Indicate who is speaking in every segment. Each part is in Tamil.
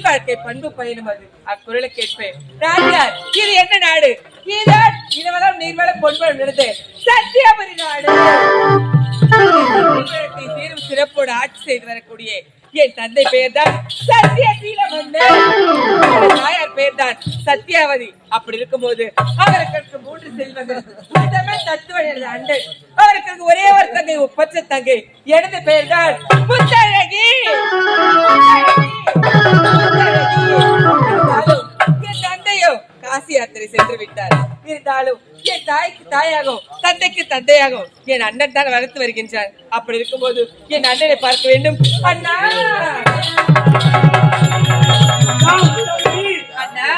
Speaker 1: வாழ்க்கை பண்பு பயணம் அது. அக்குரலை கேட்பேன். ராஜா, இது என்ன நாடு? இதெல்லாம் நீர்வளம் பொன்வளம் நிறுத்து சத்தியபுரி நாடு. சிறப்போடு ஆட்சி செய்து வரக்கூடிய என் தந்தை பெயர் தான் சத்தியசீலன், தாயார் பெயர் தான் சத்தியாவதி. அப்படி இருக்கும் போது அவருக்கு 3 செல்வங்கள், தத்துவ அண்டன். அவருக்கு ஒரே ஒரு தங்கை, ஒப்பற்ற தங்கை. எனது பெயர் தான் முத்தழகி. என் தந்தையோ காசி யாத்திரை சென்று விட்டார். இருந்தாலும் என் தாய்க்கு தாயாகும், தந்தைக்கு தந்தையாகும் என் அண்ணன் தான் வளர்த்து வருகின்றார். அப்படி இருக்கும்போது என் அண்ணனை பார்க்க வேண்டும். அண்ணா அண்ணா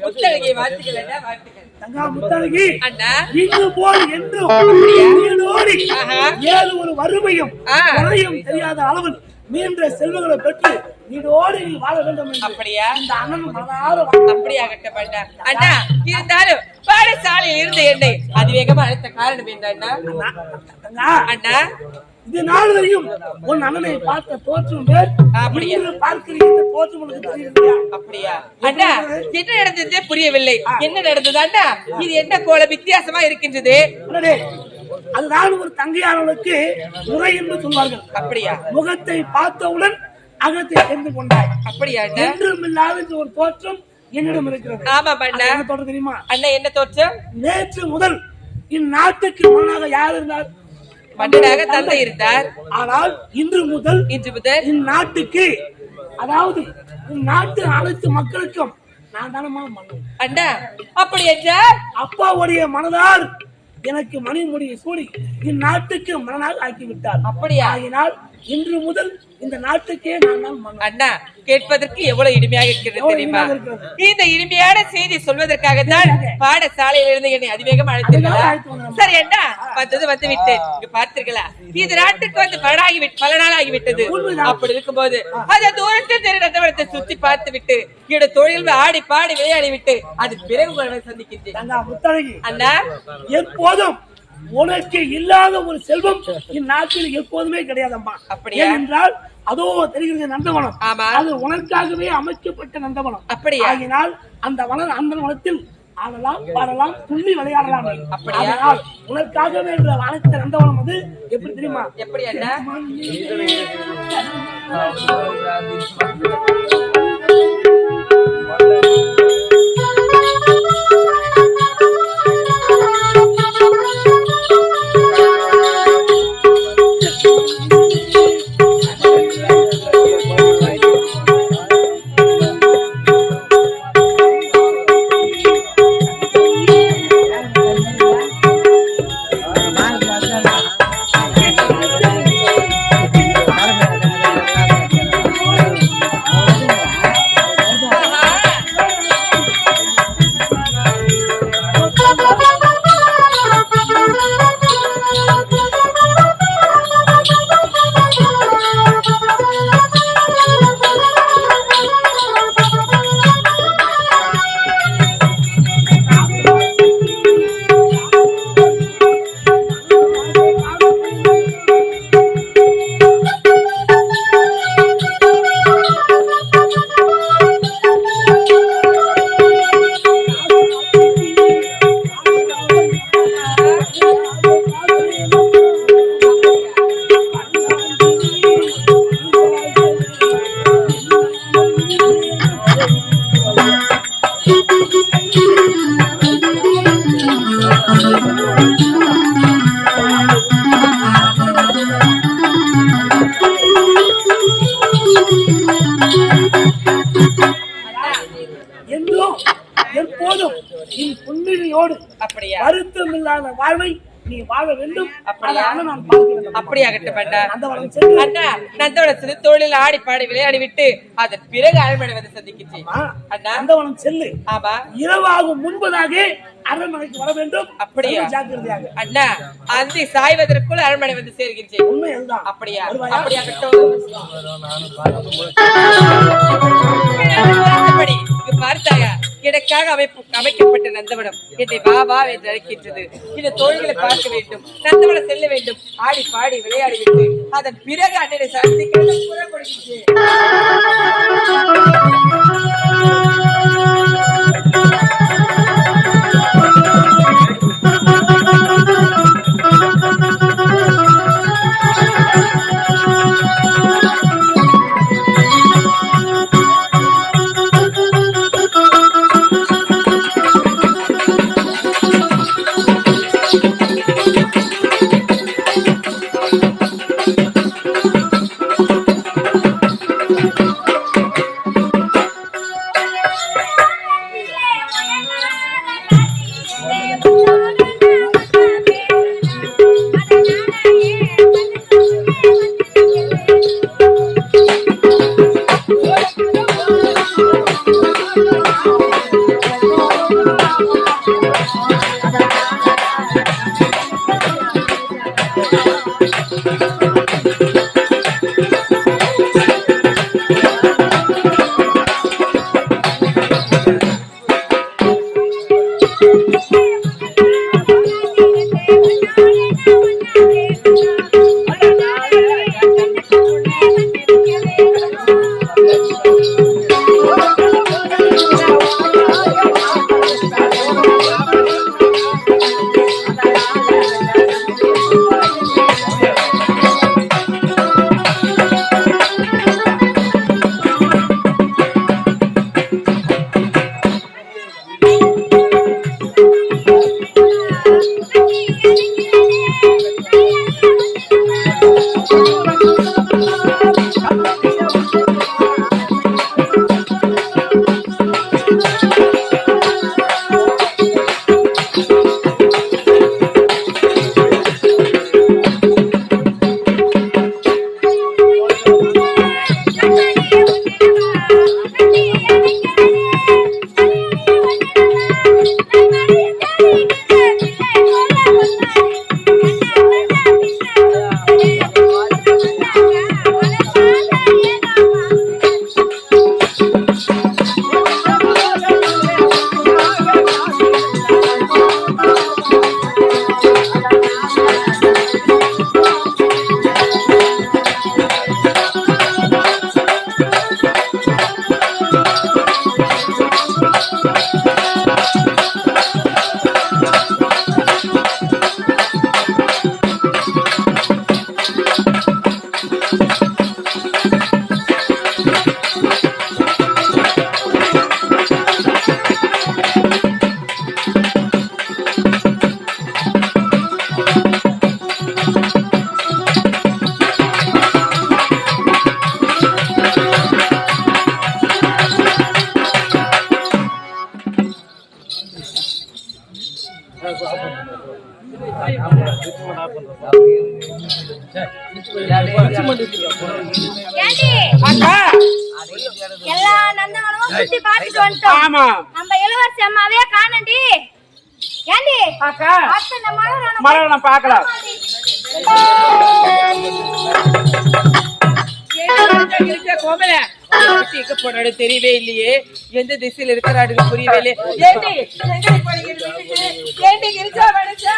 Speaker 1: முத்தழகி வாழ்த்துக்கள் அண்ணா, வாழ்த்துக்கள்.
Speaker 2: தங்கா முத்தழகி
Speaker 1: அண்ணா
Speaker 2: இன்று போல் என்றும் நீடோடி ஏது ஒரு வறுமையும் குறையும் தெரியாத அளவில் மீன்ற செல்வங்களை பெற்று நீடோடி நீ வாழ வேண்டும் என்று
Speaker 1: அப்படியா
Speaker 2: இந்த அண்ணன் மனதார
Speaker 1: அப்படியாகட்டும் அண்ணா. அண்ணா இருந்தாலும் பாடசாலையில் இருந்த என்னை அதிவேகமா அழைத்த காரணம் என்ன அண்ணா?
Speaker 2: தங்கா
Speaker 1: அண்ணா
Speaker 2: இது நாள் வரையும் உன் அண்ணனை பார்த்த தோற்றம் பேர்
Speaker 1: அப்படியா
Speaker 2: பார்க்கிறீங்க தோற்றம் உனக்கு தெரியலையா?
Speaker 1: அப்படியா அண்ணா என்ன நடந்ததே புரியவில்லை. என்ன நடந்தது அண்ணா? இது என்ன போல வித்தியாசமா இருக்கின்றது?
Speaker 2: அதுதான் ஒரு தங்கையானவளுக்கு முறை என்று சொல்வார்கள்.
Speaker 1: அப்படியா
Speaker 2: முகத்தை பார்த்தவுடன் அகத்தை தெரிந்து கொண்டாய்.
Speaker 1: அப்படியா
Speaker 2: என்றும் இல்லாத ஒரு தோற்றம் என்னிடம் இருக்கிறது.
Speaker 1: ஆமா அண்ணா.
Speaker 2: தோற்றம் தெரியுமா
Speaker 1: அண்ணா? என்ன தோற்றம்?
Speaker 2: நேற்று முதல் இந்நாட்டுக்கு மன்னனாக யார் இருந்தார்?
Speaker 1: மன்னனாக தந்தை இருந்தார்.
Speaker 2: ஆனால் இன்று முதல் இந்நாட்டுக்கு, அதாவது இந்நாட்டு அனைத்து மக்களுக்கும் நான் தானமான மன்னன்.
Speaker 1: அண்ணா அப்படி என்றால்
Speaker 2: அப்பாவுடைய மனதால் எனக்கு மணிமுடியை சூடி இந்நாட்டுக்கு மன்னனாக ஆக்கிவிட்டார்.
Speaker 1: அப்படியா?
Speaker 2: ஆகினால் இன்று முதல் இந்த நாட்டுக்கே நான் தான் மன்னன்.
Speaker 1: அண்ணா கேட்பதற்கு எவ்வளவு இனிமையாக இருக்கிறது தெரியுமா? இந்த இனிமையான செய்தி சொல்வதற்காக தான் பாடசாலையில் இருந்து என்னை அதிவேகம் அழைத்தீர்களா? சரி அண்ணா வந்து விட்டேன். இங்க பார்த்தீர்களா, இந்த நாட்டுக்கு வந்து பல நாள் ஆகிவிட்டது. அப்படி இருக்கும்போது அதை தூரத்தில் தெரிய நந்தவனத்தை சுத்தி பார்த்து விட்டு என்னோட தொழில் ஆடி பாடி விளையாடி விட்டு அது பிறகு சந்திக்கின்றேன். அண்ணா
Speaker 2: எப்போதும் உனக்கு இல்லாத ஒரு செல்வம் இந்நாட்டில் எப்போதுமே கிடையாதம்மா. அப்படியா? என்றால் அதோ தெரிகிறது நந்தவனம். அது உனக்காகவே அமைக்கப்பட்ட நந்தவனம். அப்படியா? ஆகினால் அந்த வனத்தில் ஆடலாம் பாடலாம் துள்ளி விளையாடலாம். அப்படியா? உனக்காகவே வளர்த்த நந்தவனம் அது எப்படி தெரியுமா?
Speaker 1: எப்படி அண்ணா?
Speaker 2: எப்போதும் நீ புன்னிலையோடு வருத்தம் இல்லாத வாழ்வை நீ வாழ வேண்டும்.
Speaker 1: அப்படியாகட்டும் அண்ணா. நந்தவனத்தில் தொழில் ஆடி பாடி விளையாடி விட்டு அதன் பிறகு அரண்மனை வந்து சந்திக்கின்றேன்.
Speaker 2: நந்தவனம் செல்லு. ஆமா, இரவாகும் முன்பதாக அரண்மனைக்கு வர வேண்டும்.
Speaker 1: அப்படியா? ஜாக்கிரதையாக அண்ணா. அந்தி சாய்வதற்குள் அரண்மனை வந்து சேர்கின்றேன். உண்மை அதுதான். அப்படியா? அப்படியாகட்டும். பார்த்தாயா, எனக்காக அமைக்கப்பட்ட நந்தவனம் என்னை வா வா என்று அழைக்கின்றது. இந்த தொழில்களை பார்க்க வேண்டும், நந்தவனம் செல்ல வேண்டும், ஆடி பாடி விளையாடி விட்டு அதன் பிறகு அண்ணனை சந்திக்க புறப்படுகின்றேன்.
Speaker 3: ஏண்டி
Speaker 2: அக்கா
Speaker 3: எல்லா நந்தவனமும் சுத்தி பார்த்துட்டு வந்துட்டோம்.
Speaker 2: ஆமா
Speaker 3: நம்ம இளவரசி அம்மாவே காணண்டி. ஏண்டி
Speaker 2: அக்கா
Speaker 3: அத்தனை
Speaker 2: மரம் நான் பார்க்கலாம்.
Speaker 1: போனாடு தெரியவே இல்லையே, எந்த திசையில இருக்கிறாடு புரியவே இல்லையே. ஏண்டி ஏண்டி கிரிஜா மனுஷா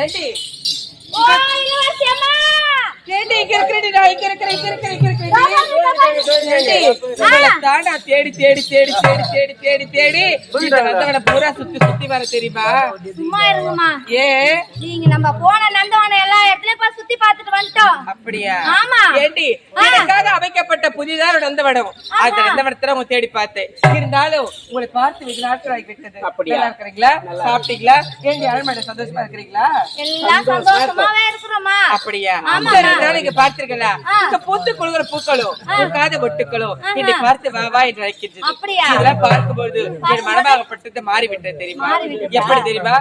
Speaker 1: ஏண்டி
Speaker 3: ஓ இளவரசி அம்மா
Speaker 1: ஏண்டி இங்க இருக்கிறேன், நான் இங்க இருக்கிறேன், இங்க இருக்கிறேன், இங்க இருக்கிறேன். தாண்டா தேடி தேடி தேடி தேடி தேடி தேடி தேடி இந்த நந்தவனை பூரா சுத்தி சுத்தி வர தெரியுமா?
Speaker 3: சும்மா இருங்கம்மா.
Speaker 1: ஏ
Speaker 3: நீங்க நம்ம போன நந்தவனம் எல்லா இடத்துலயும் போய் சுத்தி பார்த்துட்டு வந்துட்டோம்.
Speaker 1: அப்படியா?
Speaker 3: ஆமா.
Speaker 1: ஏண்டி எனக்காக அமைக்கப்பட்ட புதிதாக நந்தவனம், அந்த நந்தவனத்துல உங்க தேடி பார்த்தேன். இருந்தாலும் உங்களை பார்த்து வெகு நாட்கள் ஆகிவிட்டது. அப்படியா இருக்கிறீங்களா? சாப்பிட்டீங்களா? ஏண்டி அருமையான சந்தோஷமா இருக்கிறீங்களா?
Speaker 3: எல்லாம் சந்தோஷமாவே இருக்கிறோமா?
Speaker 1: அப்படியா? இங்க பார்த்தீர்களா, இங்க பூத்து கொள்கிற பூக்களும் காத ஒட்டுக்களும் என்னை பார்த்து வா வா என்று அழைக்கின்றது. இதெல்லாம் பார்க்கும்போது என் மனமாகப்பட்டது மாறிவிட்டது தெரியுமா? எப்படி தெரியுமா?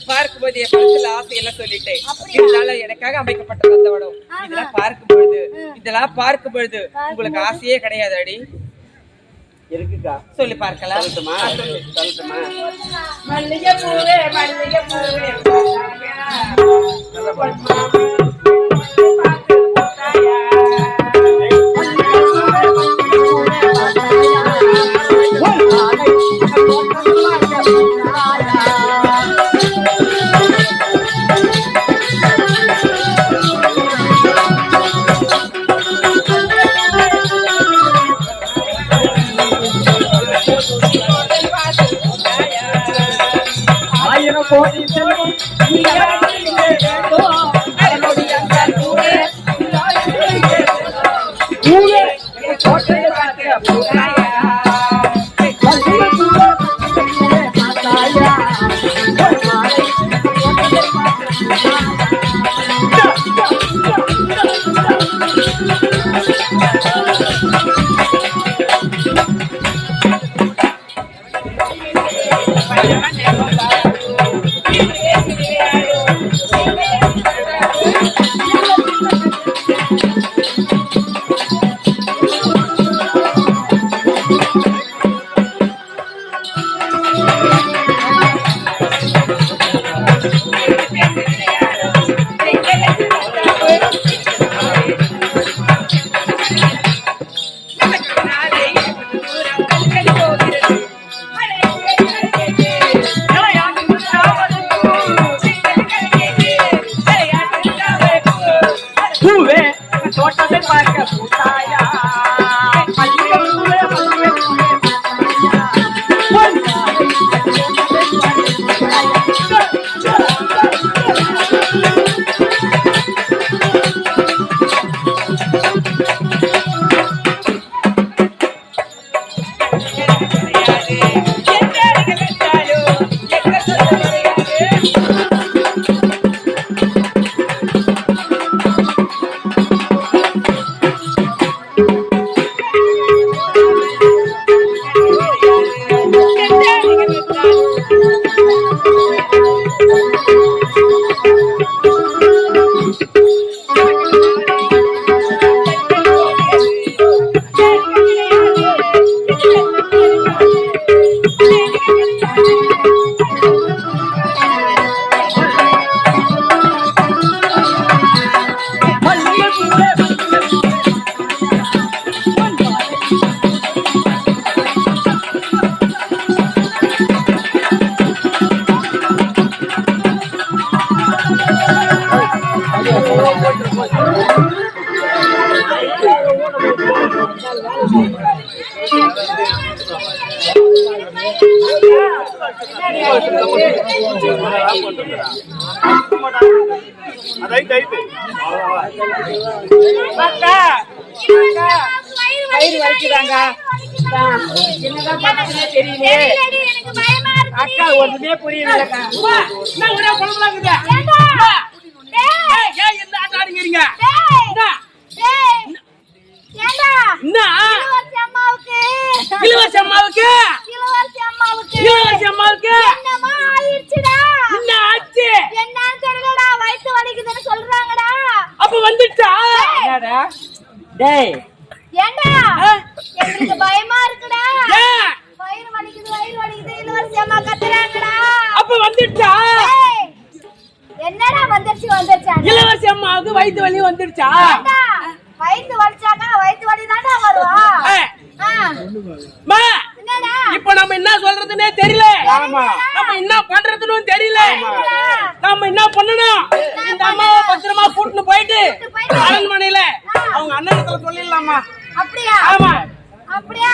Speaker 1: பார்க்கும்போது என் மனசுல ஆசையெல்லாம் சொல்லிட்டேன். இருந்தாலும் எனக்காக அமைக்கப்பட்ட நந்தவனம் இதெல்லாம் பார்க்கும் பொழுது உங்களுக்கு ஆசையே கிடையாது அடி இருக்குக்கா? சொல்லி பார்க்கலாம். மல்லிகை பூவே மல்லிகை பூவே கோடி செல்வம் கோட்டையை பார்க்க தோட்டத்தை பார்க்க பூத்தாயா அக்கா ஒண்ணுமே புரியல இளவரசி அம்மாவுக்கு
Speaker 3: வயிற்று வலிக்குதுன்னு சொல்றாங்கடா.
Speaker 1: அப்ப வந்துட்டா டேய்
Speaker 3: ஏண்டா எனக்கு பயமா இருக்குடா. வயிறு வலிக்குது இளவரசி அம்மா கத்துறாங்கடா.
Speaker 1: அப்ப வந்துட்டா
Speaker 3: என்னடா வந்துருச்சா
Speaker 1: இளவரசி அம்மாவுக்கு வயிற்று வலி வந்துடுச்சா?
Speaker 3: வயிற்று வலிச்சாக்கா வயிற்று வலி தானே வரும்.
Speaker 1: இப்ப நம்ம என்ன சொல்றதுன்னே தெரியல, நம்ம என்ன பண்றதுன்னு தெரியல. நம்ம என்ன பண்ணணும், இந்த அம்மாவை பத்திரமா கூட்டிட்டு போயிட்டு அரண்மனையில அவங்க அண்ணனத்துல சொல்லிடலாமா?
Speaker 3: அப்படியா?
Speaker 1: ஆமா
Speaker 3: அப்படியா?